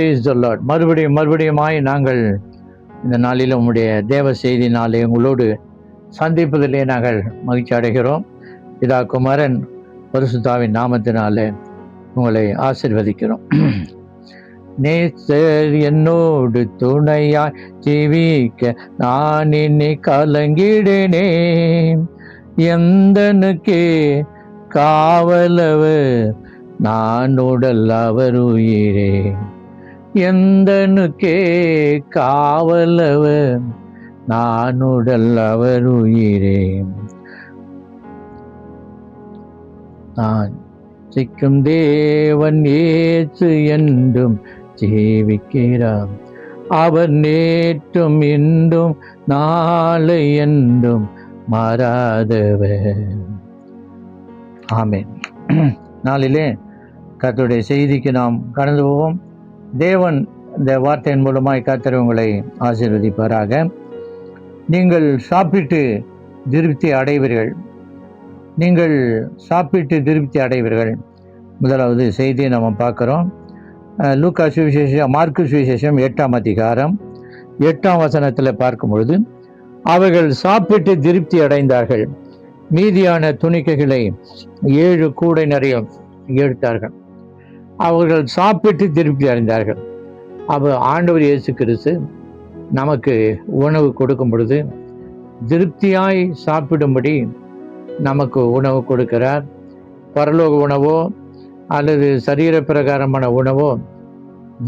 Praise the Lord. மறுபடியுமாய் நாங்கள் இந்த நாளில் உம்முடைய தேவ செய்தினாலே உங்களோடு சந்திப்பதிலே நாங்கள் மகிழ்ச்சி அடைகிறோம். பிதா குமாரன் பரிசுத்தாவின் நாமத்தினாலே உங்களை ஆசீர்வதிக்கிறோம். நேசர் என்னோடு துணையாய் ஜீவிக்க நான் இனி கலங்கிடனே. எந்தனுக்கே காவலவர் நான் உடல் அவர் உயிரே. எந்தனுக்கே காவலவர் நான் உடல் அவர் உயிரே. நான் சிக்கும் தேவன் இயேசு என்றும் ஜீவிக்கிறார். அவர் நேற்றும் இன்றும் நாளை என்றும் மாறாதவர். ஆமென். நாளிலே கர்த்தருடைய செய்திக்கு நாம் கடந்து போவோம். தேவன் இந்த வார்த்தையின் மூலமாய் கர்த்தர் உங்களை ஆசீர்வதிப்பாராக. நீங்கள் சாப்பிட்டு திருப்தி அடைவீர்கள். நீங்கள் சாப்பிட்டு திருப்தி அடைவீர்கள். முதலாவது செய்தியை நம்ம பார்க்குறோம். லூக்கா சுவிசேஷம், மார்க்கு சுவிசேஷம் 8ஆம் அதிகாரம் 8ஆம் வசனத்தில் பார்க்கும் பொழுது, அவர்கள் சாப்பிட்டு திருப்தி அடைந்தார்கள். மீதியான துணிக்கைகளை 7 கூடை நிறைய எடுத்தார்கள். அவர்கள் சாப்பிட்டு திருப்தி அடைந்தார்கள். அவர் ஆண்டவர் இயேசு கிறிஸ்து நமக்கு உணவு கொடுக்கும் பொழுது திருப்தியாய் சாப்பிடும்படி நமக்கு உணவு கொடுக்கிறார். பரலோக உணவோ அல்லது சரீர பிரகாரமான உணவோ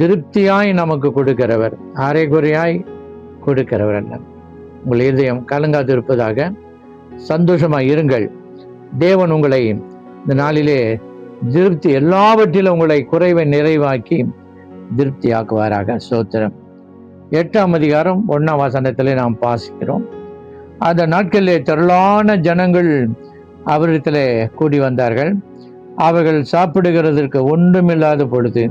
திருப்தியாய் நமக்கு கொடுக்கிறவர், அரைகுறையாய் கொடுக்கிறவர் அல்ல. உங்கள் இதயம் கலங்காது இருப்பதாக. சந்தோஷமாக இருங்கள். தேவன் உங்களை இந்த நாளிலே திருப்தி, எல்லாவற்றிலும் உங்களை குறைவை நிறைவாக்கி திருப்தி ஆக்குவாராக. ஸ்தோத்திரம். 8ஆம் அதிகாரம் 1ஆம் வசனத்திலே நாம் வாசிக்கிறோம். அந்த நாட்களிலே திரளான ஜனங்கள் அவரிடத்தில் கூடி வந்தார்கள். அவர்கள் சாப்பிடுகிறதற்கு ஒன்றுமில்லாத பொழுது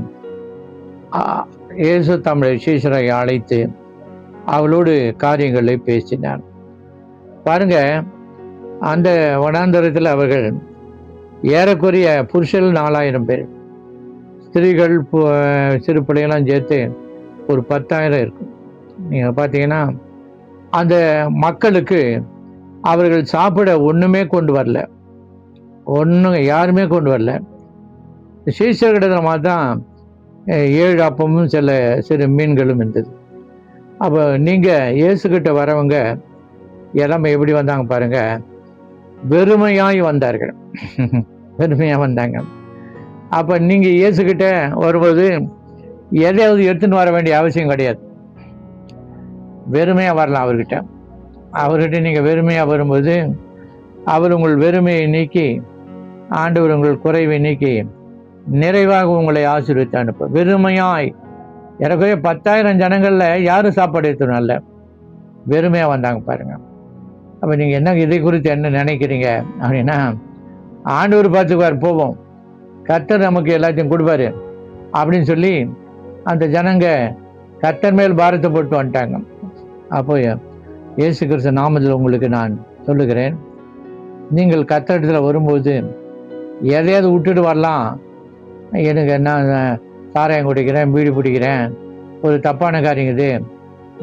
இயேசு தம்முடைய சீஷரை அழைத்து அவளோடு காரியங்களை பேசினார். பாருங்க, அந்த வனாந்தரத்தில் அவர்கள் ஏறக்குறைய புருஷர்கள் 4000 பேர், ஸ்திரீகள் சிறு பிள்ளைகள்லாம் சேர்த்து ஒரு 10,000 இருக்கும். நீங்கள் பார்த்தீங்கன்னா அந்த மக்களுக்கு அவர்கள் சாப்பிட ஒன்றுமே கொண்டு வரல, யாருமே கொண்டு வரல. சீஷர்களிடத்தில் தான் 7 அப்பமும் சில சிறு மீன்களும் இருந்தது. அப்போ நீங்கள் இயேசுக்கிட்ட வரவங்க எல்லாமே எப்படி வந்தாங்க பாருங்க, வெறுமையாய் வந்தார்கள். வெறுமையாக வந்தாங்க. அப்போ நீங்கள் இயேசுக்கிட்ட வரும்போது எதையாவது எடுத்துன்னு வர வேண்டிய அவசியம் கிடையாது. வெறுமையாக வரலாம் அவர்கிட்ட நீங்கள் வெறுமையாக வரும்போது அவர் உங்கள் வெறுமையை நீக்கி, ஆண்டவர் உங்கள் குறைவை நீக்கி நிறைவாக உங்களை ஆசீர்வதித்து அனுப்ப. வெறுமையாய் எனக்கே 10,000 ஜனங்களில் யாரும் சாப்பாடு எடுத்துணும் அல்ல, வெறுமையாக வந்தாங்க பாருங்கள். அப்போ நீங்கள் என்ன இதை குறித்து என்ன நினைக்கிறீங்க அப்படின்னா, ஆண்டவர் பார்த்துக்குவார், போவோம், கர்த்தர் நமக்கு எல்லாத்தையும் கொடுப்பாரு அப்படின்னு சொல்லி அந்த ஜனங்க கர்த்தர் மேல் பாரத்தை போட்டு வந்துட்டாங்க. அப்போ இயேசு கிறிஸ்து நாமத்தில் உங்களுக்கு நான் சொல்லுகிறேன், நீங்கள் கர்த்தரிடத்தில் வரும்போது எதையாவது விட்டுட்டு வரலாம். எனக்கு என்ன, சாராயம் குடிக்கிறேன், பீடி பிடிக்கிறேன், ஒரு தப்பான காரியம் இது,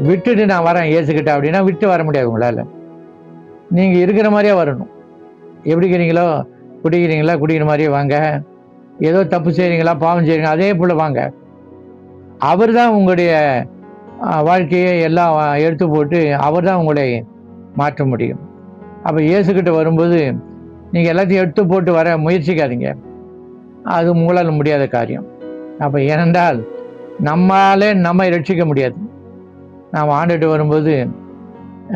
விட்டுட்டு நான் வரேன் இயேசுக்கிட்ட அப்படின்னா விட்டு வர முடியாது உங்களால். நீங்கள் இருக்கிற மாதிரியே வரணும். எப்படி இருக்கிறீங்களோ, குடிக்கிற மாதிரியே வாங்க. ஏதோ தப்பு செய்கிறீங்களா, பாவம் செய்கிறீங்களா, அதே போல் வாங்க. அவர் தான் உங்களுடைய வாழ்க்கையை எல்லாம் எடுத்து போட்டு அவர் தான் உங்களை மாற்ற முடியும். அப்போ இயேசுக்கிட்ட வரும்போது நீங்கள் எல்லாத்தையும் எடுத்து போட்டு வர முயற்சிக்காதீங்க, அது உங்களால் முடியாத காரியம். அப்போ ஏனென்றால் நம்மாலே நம்மை ரட்சிக்க முடியாது. நாம் ஆண்டுட்டு வரும்போது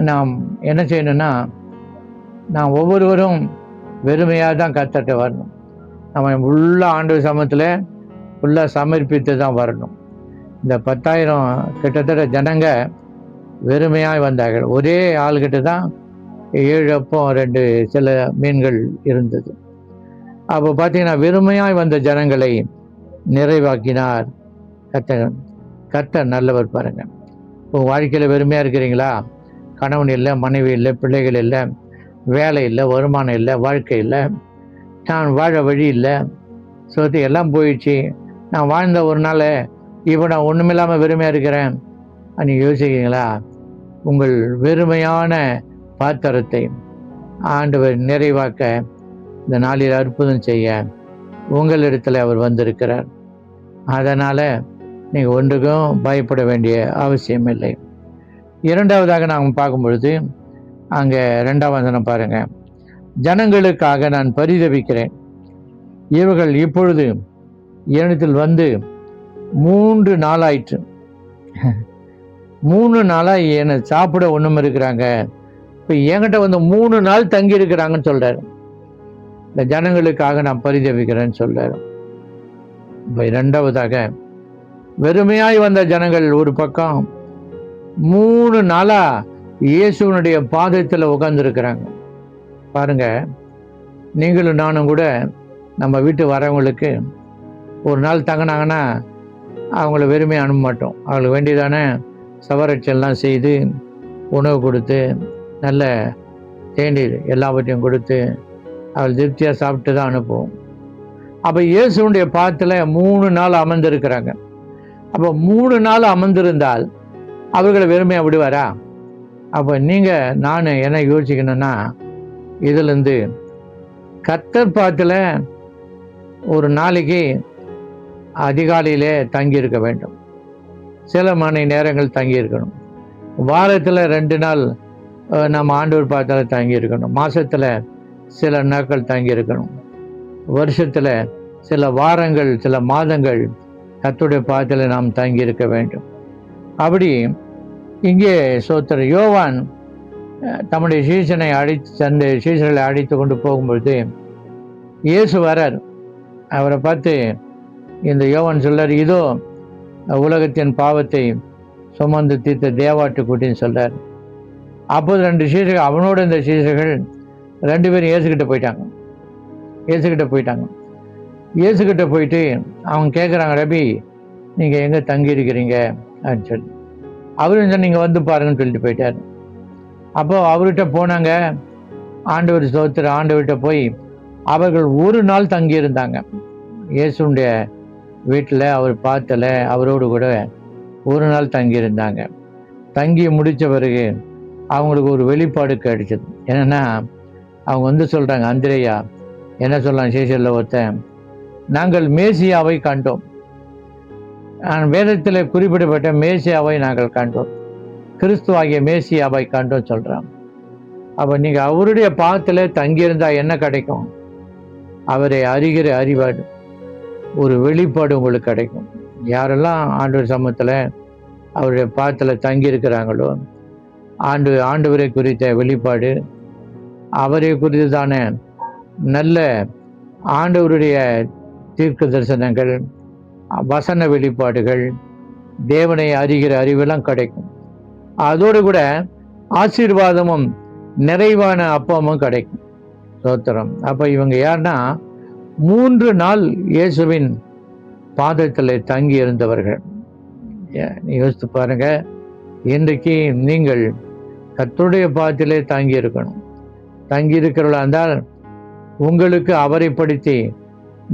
நாம் என்ன செய்யணும்னா, நாம் ஒவ்வொருவரும் வெறுமையாக தான் கர்த்தர்ட்ட வரணும். நம்ம உள்ள ஆண்டவர் சமூகத்தில் ஃபுல்லாக சமர்ப்பித்து தான் வரணும். இந்த 10,000 கிட்டத்தட்ட ஜனங்க வெறுமையாக வந்தார்கள். ஒரே ஆள்கிட்ட தான் 7 அப்பம் 2 சில மீன்கள் இருந்தது. அப்போ பார்த்தீங்கன்னா வெறுமையாய் வந்த ஜனங்களை நிறைவாக்கினார் கர்த்தர் நல்லவர். பாருங்க, இப்போ வாழ்க்கையில் வெறுமையாக இருக்கிறீங்களா? கணவன் இல்லை, மனைவி இல்லை, பிள்ளைகள் இல்லை, வேலை இல்லை, வருமானம் இல்லை, வாழ்க்கை இல்லை, நான் வாழ வழி இல்லை, சொத்து எல்லாம் போயிடுச்சு, நான் வாழ்ந்த ஒரு நாள் இப்போ நான் ஒன்றுமில்லாமல் வெறுமையாக இருக்கிறேன் நீங்கள் யோசிக்கிறீங்களா? உங்கள் வெறுமையான பாத்திரத்தை ஆண்டவர் நிறைவாக்க இந்த நாளில் அற்புதம் செய்ய உங்களிடத்தில் அவர் வந்திருக்கிறார். அதனால் நீங்கள் ஒன்றுக்கும் பயப்பட வேண்டிய அவசியம் இல்லை. இரண்டாவதாக நாம் பார்க்கும் பொழுது அங்கே 2ஆம் வசனம் பாருங்க. ஜனங்களுக்காக நான் பரிதபிக்கிறேன், இவர்கள் இப்பொழுது என்னிடத்தில் வந்து 3 நாளாயிற்று. 3 நாளாக என்னை சாப்பிட ஒன்றும் இருக்கிறாங்க, இப்போ என்கிட்ட வந்து 3 நாள் தங்கி இருக்கிறாங்கன்னு சொல்றாரு. இந்த ஜனங்களுக்காக நான் பரிதபிக்கிறேன்னு சொல்றாரு. இப்போ இரண்டாவதாக வெறுமையாய் வந்த ஜனங்கள் ஒரு பக்கம் 3 நாளா இயேசுவனுடைய பாதத்தில் உட்கார்ந்துருக்கிறாங்க. பாருங்க, நீங்களும் நானும் கூட நம்ம வீட்டு வரவங்களுக்கு ஒரு நாள் தங்கினாங்கன்னா அவங்கள வெறுமையாக அனுப்ப மாட்டோம். அவங்களுக்கு வேண்டியதான சவரட்செல்லாம் செய்து உணவு கொடுத்து நல்ல தேநீர் எல்லாவற்றையும் கொடுத்து அவள் திருப்தியாக சாப்பிட்டு தான் அனுப்புவோம். அப்போ இயேசுனுடைய பாதத்தில் 3 நாள் அமர்ந்திருக்கிறாங்க. அப்போ 3 நாள் அமர்ந்திருந்தால் அவர்களை வெறுமையாக விடுவாரா? அப்போ நீங்கள் நான் என்ன யோசிக்கணும்னா, இதுலேருந்து கர்த்தர் பாதத்தில் ஒரு நாளைக்கு அதிகாலையிலே தங்கியிருக்க வேண்டும், சில மணி நேரங்கள் தங்கியிருக்கணும். வாரத்தில் 2 நாள் நம்ம ஆண்டவர் பாதத்தில் தங்கியிருக்கணும். மாதத்தில் சில நாட்கள் தங்கியிருக்கணும். வருஷத்தில் சில வாரங்கள் சில மாதங்கள் கர்த்தருடைய பாதத்தில் நாம் தங்கியிருக்க வேண்டும். அப்படி இங்கே சோத்திர யோவான் தம்முடைய சீஷர்களை அழைத்து கொண்டு போகும்பொழுது இயேசு வரார். அவரை பார்த்து இந்த யோவான் சொல்றார், இதோ உலகத்தின் பாவத்தை சுமந்து தீர்த்த தேவாட்டுக்குட்டின்னு சொல்றார். அப்போது 2 சீஷர்கள், அவனோட இந்த சீஷர்கள் 2 பேரும் இயேசுகிட்ட போயிட்டாங்க. இயேசுகிட்ட போயிட்டு அவங்க கேட்குறாங்க, ரபி நீங்கள் எங்கே தங்கியிருக்கிறீங்க அப்படின்னு சொல்லி. அவரும் நீங்கள் வந்து பாருங்கன்னு சொல்லிட்டு போயிட்டார். அப்போ அவர்கிட்ட போனாங்க. ஆண்டவர் ஸ்தோத்திர ஆண்டவர்கிட்ட போய் அவர்கள் 1 நாள் தங்கியிருந்தாங்க. இயேசுடைய வீட்டில் அவர் பார்த்தல அவரோடு கூட 1 நாள் தங்கியிருந்தாங்க. தங்கி முடித்த பிறகு அவங்களுக்கு ஒரு வெளிப்பாடு கிடைச்சது. என்னென்னா, அவங்க வந்து சொல்கிறாங்க, அந்திரேயா என்ன சொல்லலாம், சீஷரில் ஒருத்தன், நாங்கள் மேசியாவை கண்டோம், வேதத்தில் குறிப்பிடப்பட்ட மேசியாவை நாங்கள் கண்டோம், கிறிஸ்துவாகிய மேசியாவை கண்டோம் சொல்கிறான். அப்போ நீங்கள் அவருடைய பாதத்தில் தங்கியிருந்தால் என்ன கிடைக்கும்? அவரை அறிகிற அறிவாடு, ஒரு வெளிப்பாடு உங்களுக்கு கிடைக்கும். யாரெல்லாம் ஆண்டவர் சமூகத்தில் அவருடைய பாதத்தில் தங்கியிருக்கிறாங்களோ ஆண்டவரை குறித்த வெளிப்பாடு, அவரை குறித்ததான நல்ல ஆண்டவருடைய தீர்க்க தரிசனங்கள், வசன வெளிப்பாடுகள், தேவனை அறிகிற அறிவெல்லாம் கிடைக்கும். அதோடு கூட ஆசீர்வாதமும் நிறைவான அப்பமும் கிடைக்கும். ஸ்தோத்திரம். அப்போ இவங்க யாருன்னா 3 நாள் இயேசுவின் பாதத்தில் தங்கி இருந்தவர்கள். யோசித்து பாருங்க, இன்றைக்கு நீங்கள் கர்த்தருடைய பாதத்திலே தங்கி இருக்கணும். தங்கி இருக்கிறவர்களா இருந்தால் உங்களுக்கு அவரை படித்து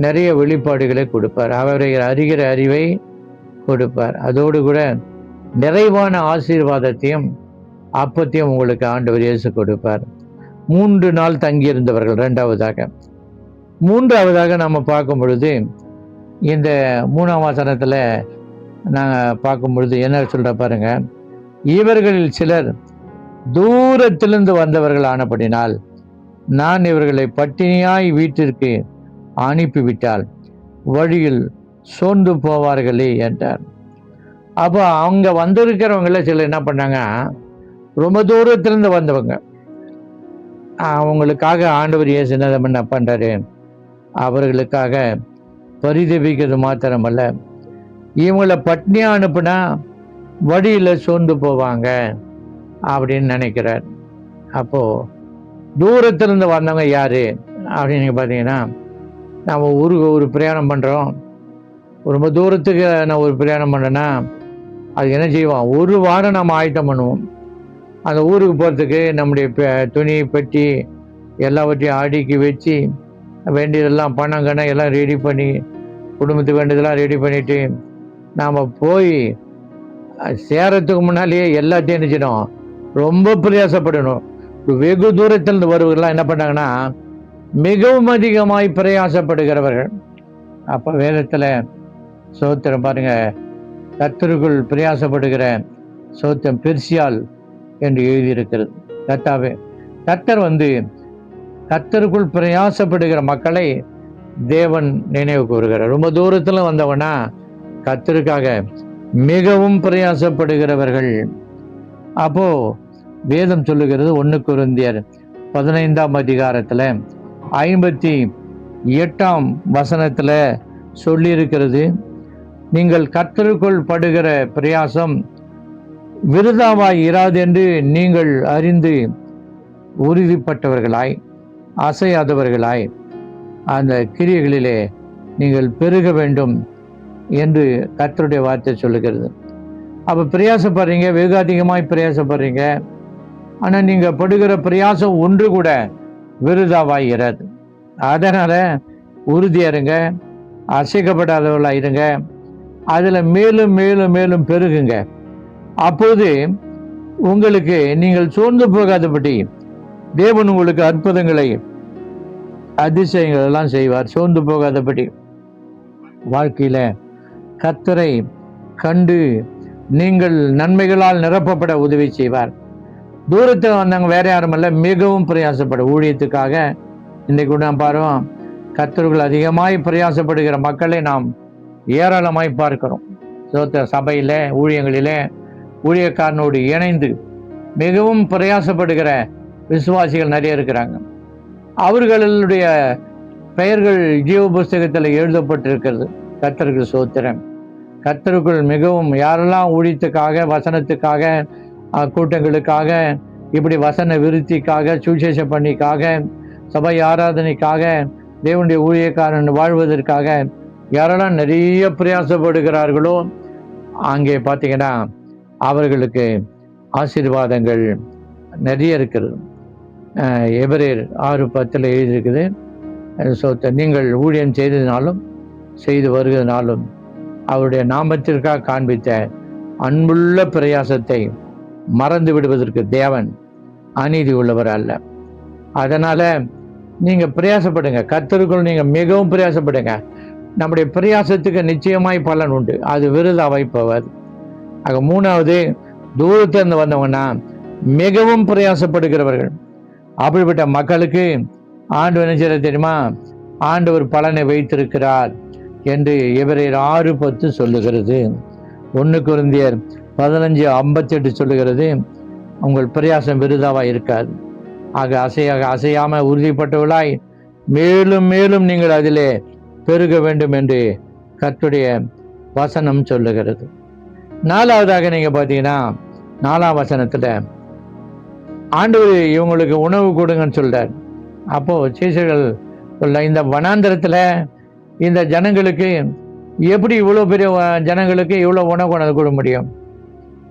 நிறைய வெளிப்பாடுகளை கொடுப்பார், அவரை அறிகிற அறிவை கொடுப்பார். அதோடு கூட நிறைவான ஆசீர்வாதத்தையும் அப்பத்தையும் உங்களுக்கு ஆண்டவர் இயேசு கொடுப்பார். 3 நாள் தங்கியிருந்தவர்கள். மூன்றாவதாக நம்ம பார்க்கும் பொழுது இந்த 3ஆம் வசனத்தில் நாங்கள் பார்க்கும் பொழுது என்ன சொல்ற பாருங்க, இவர்களில் சிலர் தூரத்திலிருந்து வந்தவர்கள் ஆனபடினால் நான் இவர்களை பட்டினியாய் வீட்டிற்கு அனுப்பிவிட்டால் வழியில் சோர்ந்து போவார்களே என்றார். அப்போ அவங்க வந்திருக்கிறவங்கள சிலர் என்ன பண்ணாங்க, ரொம்ப தூரத்திலிருந்து வந்தவங்க. அவங்களுக்காக ஆண்டவர் இயேசு என்ன பண்ணுறாரு, அவர்களுக்காக பரிதபிக்கிறது மாத்திரமல்ல, இவங்களை பட்னியாக அனுப்புனா வழியில் சோர்ந்து போவாங்க அப்படின்னு நினைக்கிறார். அப்போது தூரத்திலிருந்து வந்தவங்க யார் அப்படின்னு நீங்கள் பார்த்தீங்கன்னா, நம்ம ஊருக்கு ஒரு பிரயாணம் பண்ணுறோம், ரொம்ப தூரத்துக்கு நான் ஒரு பிரயாணம் பண்ணேன்னா அது என்ன செய்வோம், 1 வாரம் நம்ம ஆயத்தம் பண்ணுவோம். அந்த ஊருக்கு போகிறதுக்கு நம்முடைய துணி பெட்டி எல்லாவற்றையும் அடுக்கி வச்சு வேண்டியதெல்லாம் பணம் கணம் எல்லாம் ரெடி பண்ணி, குடும்பத்துக்கு வேண்டியதெல்லாம் ரெடி பண்ணிவிட்டு நாம் போய் சேரத்துக்கு முன்னாலேயே எல்லாத்தையும் நினைச்சிடும், ரொம்ப பிரயாசப்படணும். வெகு தூரத்திலிருந்து வருவர்கள்லாம் என்ன பண்ணாங்கன்னா, மிகவும் அதிகமாய் பிரயாசப்படுகிறவர்கள். அப்போ வேதத்தில் சோத்திரம் பாருங்க, கர்த்தருக்குள் பிரயாசப்படுகிற சோத்திரம் பெர்சியால் என்று எழுதியிருக்கிறது. கர்த்தாவே, கர்த்தர் கர்த்தருக்குள் பிரயாசப்படுகிற மக்களை தேவன் நினைவு கூறுகிறார். ரொம்ப தூரத்தில் வந்தவனா கர்த்தருக்காக மிகவும் பிரயாசப்படுகிறவர்கள். அப்போ வேதம் சொல்லுகிறது 1 கொரிந்தியர் 15ஆம் அதிகாரத்தில் 58ஆம் வசனத்தில் சொல்லியிருக்கிறது, நீங்கள் கர்த்தருக்குள் படுகிற பிரயாசம் விருதாவாய் இராது என்று நீங்கள் அறிந்து உறுதிப்பட்டவர்களாய் அசையாதவர்களாய் அந்த கிரியைகளிலே நீங்கள் பெருக வேண்டும் என்று கர்த்தருடைய வார்த்தை சொல்லுகிறது. அப்போ பிரயாசப்படுறீங்க, வெகு அதிகமாய் பிரயாசப்படுறீங்க. ஆனால் நீங்கள் படுகிற பிரயாசம் ஒன்று கூட விருதாவாய் இராது. அதனால் உறுதியாக இருங்க, அசைக்கப்படாதவர்களாக இருங்க, அதில் மேலும் மேலும் மேலும் பெருகுங்க. அப்போது உங்களுக்கு நீங்கள் சோர்ந்து போகாதபடி தேவன் உங்களுக்கு அற்புதங்களை அதிசயங்கள் எல்லாம் செய்வார். சோர்ந்து போகாதபடி வாழ்க்கையில் கர்த்தரை கண்டு நீங்கள் நன்மைகளால் நிரப்பப்பட உதவி செய்வார். தூரத்தில் வந்தாங்க, வேற யாரும் அல்ல, மிகவும் பிரயாசப்பட ஊழியத்துக்காக. இன்னைக்கு நாம் பாருவோம், கர்த்தருக்குள் அதிகமாய் பிரயாசப்படுகிற மக்களை நாம் ஏராளமாய் பார்க்கிறோம். சபையில் ஊழியங்களிலே ஊழியக்காரனோடு இணைந்து மிகவும் பிரயாசப்படுகிற விசுவாசிகள் நிறைய இருக்கிறாங்க. அவர்களுடைய பெயர்கள் ஜீவ புஸ்தகத்தில் எழுதப்பட்டிருக்கிறது. கர்த்தருக்கு ஸ்தோத்திரம். கர்த்தருக்குள் மிகவும் யாரெல்லாம் ஊழியத்துக்காக, வசனத்துக்காக, கூட்டங்களுக்காக, இப்படி வசன விருத்திக்காக, சுவிசேஷ பணிக்காக, சபை ஆராதனைக்காக, தேவனுடைய ஊழியக்காரன் வாழ்வதற்காக யாரெல்லாம் நிறைய பிரயாசப்படுகிறார்களோ அங்கே பார்த்தீங்கன்னா அவர்களுக்கு ஆசீர்வாதங்கள் நிறைய இருக்கிறது. எபிரேயர் 6:10 எழுதியிருக்குது, நீங்கள் ஊழியம் செய்ததினாலும் செய்து வருகிறதுனாலும் அவருடைய நாமத்திற்காக காண்பித்த அன்புள்ள பிரயாசத்தை மறந்து விடுவதற்கு தேவன் அநீதி உள்ளவர் அல்ல. அதனால் நீங்கள் பிரயாசப்படுங்க, கர்த்தருக்குள் நீங்கள் மிகவும் பிரயாசப்படுங்க. நம்முடைய பிரயாசத்துக்கு நிச்சயமாய் பலன் உண்டு, அது விருதாவாய் போவாது. ஆக 3வது, தூரத்திலிருந்து வந்தவங்கன்னா மிகவும் பிரயாசப்படுகிறவர்கள். அப்படிப்பட்ட மக்களுக்கு ஆண்டவர் என்ன செய்யறது தெரியுமா? ஆண்டவர் பலனை வைத்திருக்கிறார் என்று எபிரேயர் 6:10 சொல்லுகிறது. 1 கொரிந்தியர் 15:58 சொல்லுகிறது, உங்கள் பிரயாசம் விருதாவாய் இருக்காது. ஆக அசையாமல் உறுதிப்பட்டவர்களாய் மேலும் மேலும் நீங்கள் அதிலே பெருக வேண்டும் என்று கர்த்தருடைய வசனம் சொல்லுகிறது. 4வதாக நீங்கள் பார்த்தீங்கன்னா 4ஆம் வசனத்தில் ஆண்டவர் இவங்களுக்கு உணவு கொடுங்கன்னு சொல்றார். அப்போது சீசர்கள் சொல்ல, இந்த வனாந்திரத்தில் இந்த ஜனங்களுக்கு எப்படி இவ்வளோ பெரிய ஜனங்களுக்கு இவ்வளோ உணவு கொண்டு கொடுக்க முடியும்?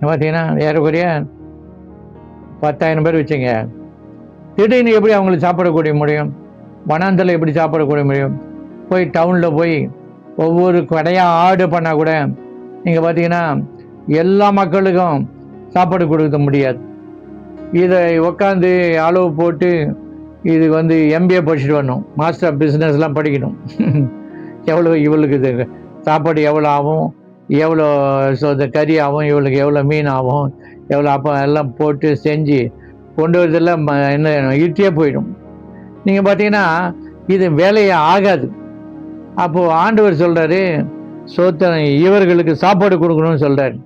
பார்த்தீங்கன்னா ஏறக்குறைய 10,000 பேர் வச்சுங்க. திடீர்னு எப்படி அவங்களுக்கு சாப்பிடக்கூடிய முடியும்? வனாந்திரத்தில் எப்படி சாப்பிடக்கூடிய முடியும்? போய் டவுனில் போய் ஒவ்வொரு கடையாக ஆர்டர் பண்ணால் கூட நீங்கள் பார்த்தீங்கன்னா எல்லா மக்களுக்கும் சாப்பாடு கொடுக்க முடியாது. இதை உட்காந்து அளவு போட்டு இது MBA படிச்சுட்டு வரணும், மாஸ்டர் ஆஃப் பிஸ்னஸ்லாம் படிக்கணும். எவ்வளோ இவளுக்கு இது சாப்பாடு எவ்வளோ ஆகும், எவ்வளோ கறி ஆகும், இவளுக்கு எவ்வளோ மீன் ஆகும், எவ்வளோ அப்போ எல்லாம் போட்டு செஞ்சு கொண்டு வரதெல்லாம் என்ன ஈட்டியே போயிடும். நீங்கள் பார்த்தீங்கன்னா இது வேலையே ஆகாது. அப்போது ஆண்டவர் சொல்கிறாரு, இவர்களுக்கு சாப்பாடு கொடுக்கணும்னு சொல்கிறாரு.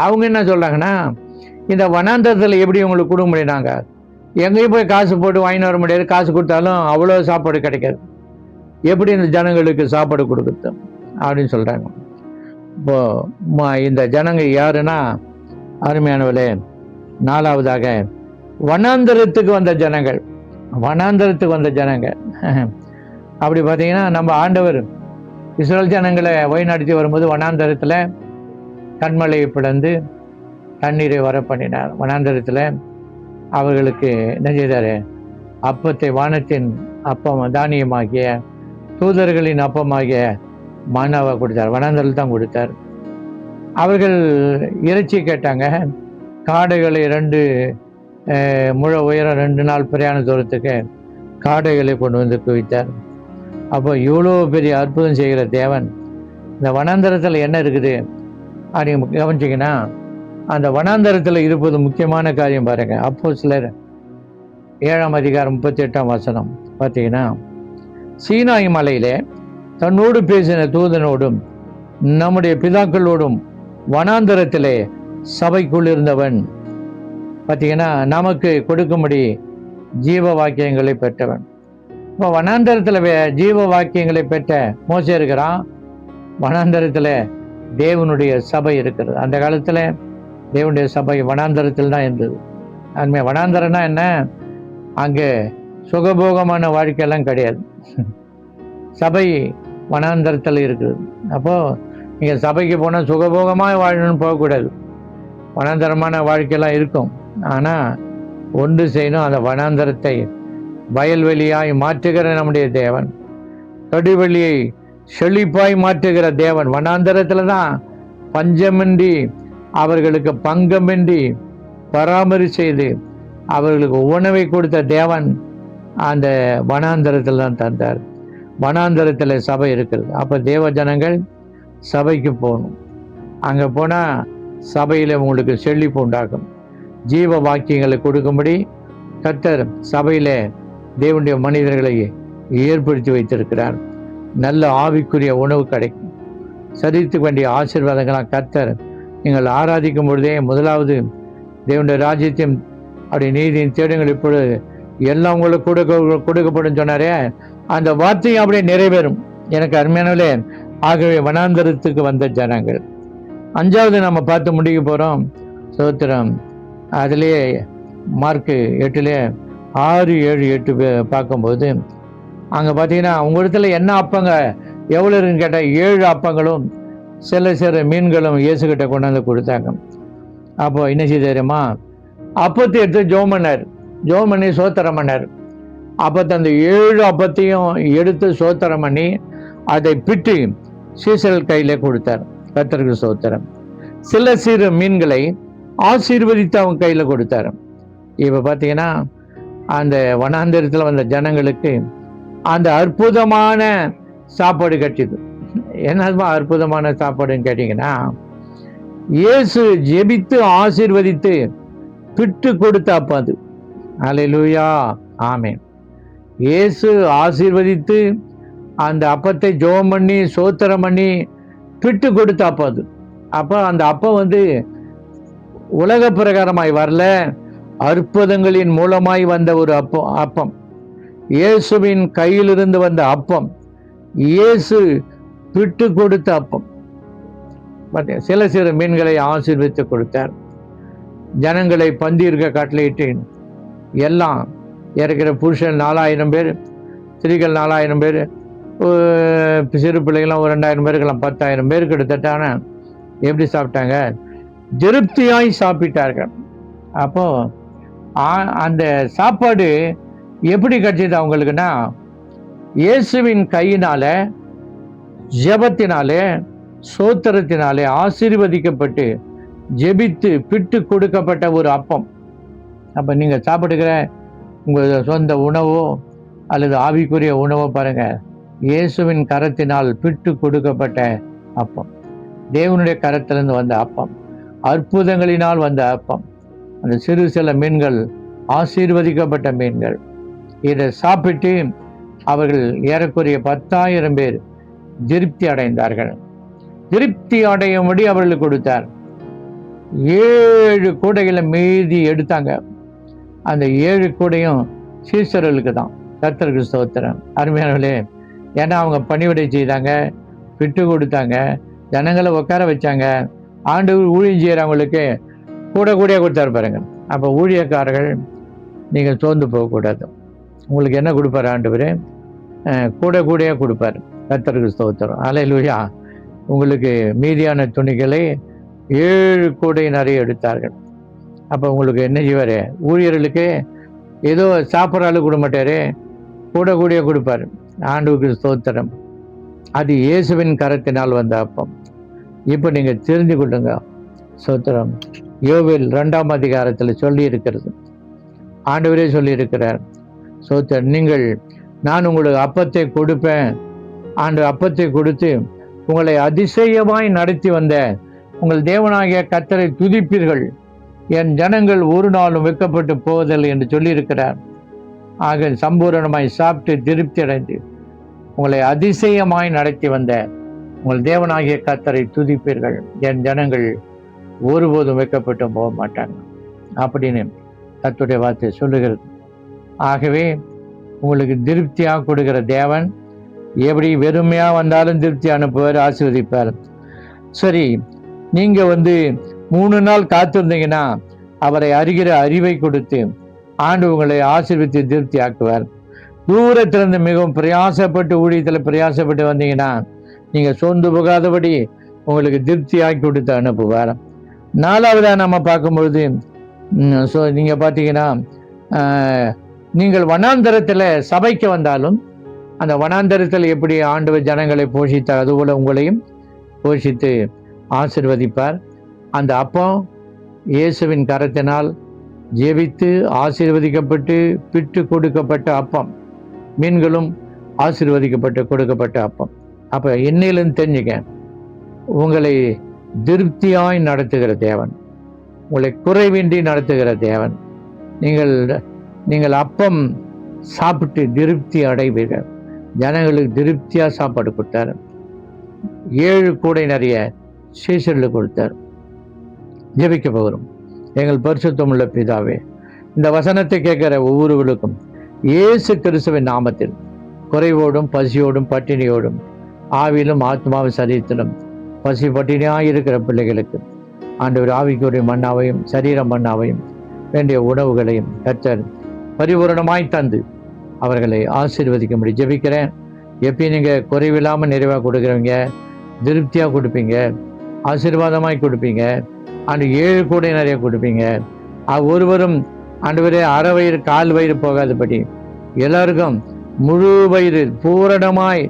அவங்க என்ன சொல்கிறாங்கன்னா, இந்த வனாந்தரத்தில் எப்படி உங்களுக்கு கொடுக்க முடியினாங்க? எங்கேயும் போய் காசு போட்டு வாங்கிட்டு வர முடியாது, காசு கொடுத்தாலும் அவ்வளோ சாப்பாடு கிடைக்காது. எப்படி இந்த ஜனங்களுக்கு சாப்பாடு கொடுக்குறது அப்படின்னு சொல்கிறாங்க. இப்போது இந்த ஜனங்க யாருன்னா, அருமையானவர்களே, 4வதாக வனாந்தரத்துக்கு வந்த ஜனங்கள். வனாந்தரத்துக்கு வந்த ஜனங்க அப்படி பார்த்தீங்கன்னா, நம்ம ஆண்டவர் இஸ்ரேல் ஜனங்களை வழிநடத்தி வரும்போது வனாந்தரத்தில் கண்மலையை பிளந்து தண்ணீரை வர பண்ணினார். வனாந்தரத்தில் அவர்களுக்கு என்ன செய்தார்? அப்பத்தை, வானத்தின் அப்பம், தானியமாகிய தூதர்களின் அப்பமாகிய மன்னாவை கொடுத்தார். வனாந்தரத்தில் தான் கொடுத்தார். அவர்கள் இறைச்சி கேட்டாங்க. காடைகளை 2 முழ உயரம் 2 நாள் பிரயாண தூரத்துக்கு காடைகளை கொண்டு வந்து குவித்தார். அப்போ இவ்வளோ பெரிய அற்புதம் செய்கிற தேவன் இந்த வனாந்தரத்தில் என்ன இருக்குது அப்படின்னு கவனிச்சிங்கன்னா, அந்த வனாந்தரத்தில் இருப்பது முக்கியமான காரியம் பாருங்க. அப்போஸ்தலர் 7ஆம் அதிகாரம் 38ஆம் வசனம் பார்த்தீங்கன்னா, சீனாய் மலையிலே தன்னோடு பேசின தூதனோடும் நம்முடைய பிதாக்களோடும் வனாந்தரத்திலே சபைக்குள் இருந்தவன். பார்த்தீங்கன்னா, நமக்கு கொடுக்கும்படி ஜீவ வாக்கியங்களை பெற்றவன். இப்போ வனாந்தரத்தில் ஜீவ வாக்கியங்களை பெற்ற மோசே இருக்கிறான். வனாந்தரத்தில் தேவனுடைய சபை இருக்கிறது. அந்த காலத்தில் தேவனுடைய சபை வனாந்தரத்தில் தான் இருந்தது. அதுமே வனாந்தரம்னா என்ன? அங்கே சுகபோகமான வாழ்க்கையெல்லாம் கிடையாது. சபை வனாந்தரத்தில் இருக்குது. அப்போது நீங்கள் சபைக்கு போனால் சுகபோகமாக வாழணும்னு போகக்கூடாது. வனாந்தரமான வாழ்க்கையெல்லாம் இருக்கும். ஆனால் ஒன்று செய்யணும், அந்த வனாந்தரத்தை வயல்வெளியாய் மாற்றுகிற நம்முடைய தேவன், கடுவெளியை செழிப்பாய் மாற்றுகிற தேவன். வனாந்தரத்தில் தான் பஞ்சமின்றி அவர்களுக்கு பங்கமின்றி பராமரி செய்து அவர்களுக்கு உணவை கொடுத்த தேவன் அந்த வனாந்தரத்தில் தான் தந்தார். வனாந்தரத்தில் சபை இருக்கிறது. அப்போ தேவ ஜனங்கள் சபைக்கு போகணும். அங்கே போனால் சபையில் உங்களுக்கு செழிப்பு உண்டாகும். ஜீவ வாக்கியங்களை கொடுக்கும்படி கர்த்தர் சபையில் தேவனுடைய மனிதர்களை ஏற்படுத்தி வைத்திருக்கிறார். நல்ல ஆவிக்குரிய உணவு கிடைக்கும். சரீரத்துக்கு வேண்டிய ஆசீர்வாதங்களாக கர்த்தர் நீங்கள் ஆராதிக்கும் பொழுதே முதலாவது தேவனுடைய ராஜ்யத்தையும் அப்படி நீதியின் தேடுங்கள், இப்பொழுது எல்லாம் உங்களுக்கு கொடுக்கப்படும் சொன்னாரே, அந்த வார்த்தையும் அப்படியே நிறைவேறும். எனக்கு அருமையானவர்களே, ஆகவே வனாந்தரத்துக்கு வந்த ஜனங்கள். 5வது நம்ம பார்த்து முடிக்க போகிறோம். ஸ்தோத்திரம். அதிலே மார்க்கு 8 6, 7, 8 பார்க்கும்போது அங்கே பார்த்தீங்கன்னா, உங்கள் இடத்துல என்ன அப்பங்க எவ்வளோ இருக்குன்னு கேட்டால் 7 அப்பங்களும் சில மீன்களும் இயேசுகிட்ட கொண்டாந்து கொடுத்தாங்க. அப்போ என்ன செய்ய தெரியுமா? அப்பத்தை எடுத்து ஜெபம் பண்ணார். ஜெபம் பண்ணி சோத்திரம் பண்ணார். அப்போ அந்த 7 அப்பத்தையும் எடுத்து சோத்திரம் பண்ணி அதை பிட்டு சீசல் கையில் கொடுத்தார். கர்த்தருக்கு சோத்திரம். சில சிறு மீன்களை ஆசீர்வதித்து அவங்க கையில் கொடுத்தார். இப்போ பார்த்தீங்கன்னா, அந்த வனாந்தரத்தில் வந்த ஜனங்களுக்கு அந்த அற்புதமான சாப்பாடு கிடைச்சிது. என்னதுமா அற்புதமான சாப்பாடுன்னு கேட்டிங்கன்னா, இயேசு ஜெபித்து ஆசீர்வதித்து பிட்டு கொடுத்த அப்பம் அது. அல்லேலூயா, ஆமென். இயேசு ஆசீர்வதித்து அந்த அப்பத்தை ஜெபம் பண்ணி சோத்திரம் பண்ணி பிட்டு கொடுத்த அப்பம் அது. அப்போ அந்த அப்பம் உலக பிரகாரமாய் வரல, அற்புதங்களின் மூலமாய் வந்த ஒரு அப்பம். இயேசுவின் கையிலிருந்து வந்த அப்பம், இயேசு பிட்டு கொடுத்த அப்பம். சில சிறு மீன்களை ஆசீர்வதித்து கொடுத்தார். ஜனங்களை பந்தி இருக்க கட்டளையிட்டு எல்லாம் இறக்கிற புருஷன் 4000 பேர், ஸ்திரீகள் 4000 பேர், சிறு பிள்ளைகள்லாம் ஒரு 2000 பேருக்கெல்லாம் 10,000 பேர் கிட்டத்தட்டான எப்படி சாப்பிட்டாங்க? திருப்தியாய் சாப்பிட்டார்கள். அப்போ அந்த சாப்பாடு எப்படி கிடைச்சது அவங்களுக்குன்னா, இயேசுவின் கையினால ஜெபத்தினாலே சோத்திரத்தினாலே ஆசீர்வதிக்கப்பட்டு ஜெபித்து பிட்டு கொடுக்கப்பட்ட ஒரு அப்பம். அப்போ நீங்கள் சாப்பிடுகிற உங்கள் சொந்த உணவோ அல்லது ஆவிக்குரிய உணவோ பாருங்கள், இயேசுவின் கரத்தினால் பிட்டு கொடுக்கப்பட்ட அப்பம், தேவனுடைய கரத்திலிருந்து வந்த அப்பம், அற்புதங்களினால் வந்த அப்பம். அந்த சில மீன்கள் ஆசீர்வதிக்கப்பட்ட மீன்கள். இதை சாப்பிட்டு அவர்கள் ஏறக்குறைய 10,000 பேர் திருப்தி அடைந்தார்கள். திருப்தி அடையும்படி அவர்களுக்கு கொடுத்தார். 7 கூடைகளை மீதி எடுத்தாங்க. அந்த 7 கூடையும் சீசர்களுக்கு தான். கர்த்தருக்கு ஸ்தோத்திரம். அருமையானவர்களே, ஏன்னா அவங்க பணிவிடை செய்தாங்க, பிட்டு கொடுத்தாங்க, ஜனங்களை உட்கார வச்சாங்க. ஆண்டவர் ஊழியம் செய்கிறவங்களுக்கு கூடையாக கொடுத்தாரு பாருங்க. அப்போ ஊழியக்காரர்கள் நீங்கள் சோர்ந்து போகக்கூடாது. உங்களுக்கு என்ன கொடுப்பார் ஆண்டவர்? கூடையாக கொடுப்பார். கர்த்தருக்கு ஸ்தோத்திரம். அல்லேலூயா. உங்களுக்கு மீதியான துணிகளை 7 கூடை நிறைய எடுத்தார்கள். அப்போ உங்களுக்கு என்ன செய்வார்? ஊழியர்களுக்கு ஏதோ சாப்பிட்ற ஆளு கொடுக்க மாட்டார், கூடையாக கொடுப்பார். ஆண்டவருக்கு ஸ்தோத்திரம். அது இயேசுவின் கரத்தினால் வந்த அப்பம். இப்போ நீங்கள் தெரிஞ்சு கொள்ளுங்க. சோத்திரம். யோவேல் 2ஆம் அதிகாரத்தில் சொல்லி இருக்கிறது. ஆண்டவரே சொல்லியிருக்கிறார். சோத்திரம். நான் உங்களுக்கு அப்பத்தை கொடுப்பேன். அப்பத்தை கொடுத்து உங்களை அதிசயமாய் நடத்தி வந்த உங்கள் தேவனாகிய கர்த்தரை துதிப்பீர்கள். என் ஜனங்கள் ஒரு நாளும் வெட்கப்பட்டு போவதில்லை என்று சொல்லியிருக்கிறார். ஆக சம்பூரணமாய் சாப்பிட்டு திருப்தி அடைந்து உங்களை அதிசயமாய் நடத்தி வந்த உங்கள் தேவனாகிய கர்த்தரை துதிப்பீர்கள். என் ஜனங்கள் ஒருபோதும் வெட்கப்பட்டு போக மாட்டாங்க அப்படின்னு கர்த்தருடைய வார்த்தை சொல்லுகிறது. ஆகவே உங்களுக்கு திருப்தியாக கொடுக்கிற தேவன் எப்படி வெறுமையாக வந்தாலும் திருப்தி அனுப்புவார், ஆசீர்வதிப்பார். சரி, நீங்கள் 3 நாள் காத்திருந்தீங்கன்னா அவரை அறிகிற அறிவை கொடுத்து ஆண்டு உங்களை ஆசீர்வதித்து திருப்தி ஆக்குவார். தூரத்திலிருந்து மிகவும் பிரயாசப்பட்டு ஊழியத்தில் பிரயாசப்பட்டு வந்தீங்கன்னா நீங்கள் சோர்ந்து போகாதபடி உங்களுக்கு திருப்தியாக்கி கொடுத்து அனுப்புவார். 4வதாக நம்ம பார்க்கும்பொழுது நீங்கள் பார்த்தீங்கன்னா நீங்கள் வனாந்தரத்தில் சபைக்கு வந்தாலும் அந்த வனாந்தரத்தில் எப்படி ஆண்டவர் ஜனங்களை போஷித்தார் அதுபோல் உங்களையும் போஷித்து ஆசீர்வதிப்பார். அந்த அப்பம் இயேசுவின் கரத்தினால் ஜெபித்து ஆசீர்வதிக்கப்பட்டு பிட்டு கொடுக்கப்பட்ட அப்பம். மீன்களும் ஆசீர்வதிக்கப்பட்டு கொடுக்கப்பட்ட அப்பம். அப்போ இன்னிலிருந்து தெரிஞ்சுக்க, உங்களை திருப்தியாய் நடத்துகிற தேவன், உங்களை குறைவின்றி நடத்துகிற தேவன். நீங்கள் அப்பம் சாப்பிட்டு திருப்தி அடைவீர்கள். ஜனங்களுக்கு திருப்தியாக சாப்பாடு கொடுத்தார். 7 கூடை நிறைய சீசர்களுக்கு கொடுத்தார். ஜெபிக்க போகிறோம். எங்கள் பரிசுத்தமுள்ள பிதாவே, இந்த வசனத்தை கேட்கிற ஒவ்வொருவருக்கும் இயேசு கிறிஸ்துவின் நாமத்தில் குறைவோடும் பசியோடும் பட்டினியோடும் ஆவியிலும் ஆத்மாவும் சரீரத்திலும் பசி பட்டினியாக இருக்கிற பிள்ளைகளுக்கு ஆண்டவர் ஆவிக்குரிய மன்னாவையும் சரீர மன்னாவையும் வேண்டிய உணவுகளையும் கர்த்தர் பரிபூரணமாய் தந்து அவர்களை ஆசீர்வதிக்கும்படி ஜெபிக்கிறேன். எப்பயும் நீங்கள் குறைவில்லாமல் நிறைவாக கொடுக்குறவங்க, திருப்தியாக கொடுப்பீங்க, ஆசீர்வாதமாய் கொடுப்பீங்க. 7 கூடை நிறைய கொடுப்பீங்க. ஒருவரும் ஆண்டவரே அரை வயிறு கால் வயிறு போகாதபடி எல்லாருக்கும் முழு வயிறு பூரணமாய்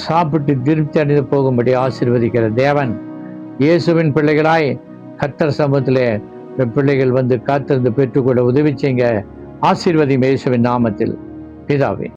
சாப்பிட்டு திருப்தி அடைந்து போகும்படி ஆசீர்வதிக்கிற தேவன். இயேசுவின் பிள்ளைகளாய் கர்த்தர் சமூகத்திலே பிள்ளைகள் காத்திருந்து பெற்றுக்கொள்ள உதவி செய்யுங்க. ஆசீர்வதி இயேசுவின் நாமத்தில் பிதாவே.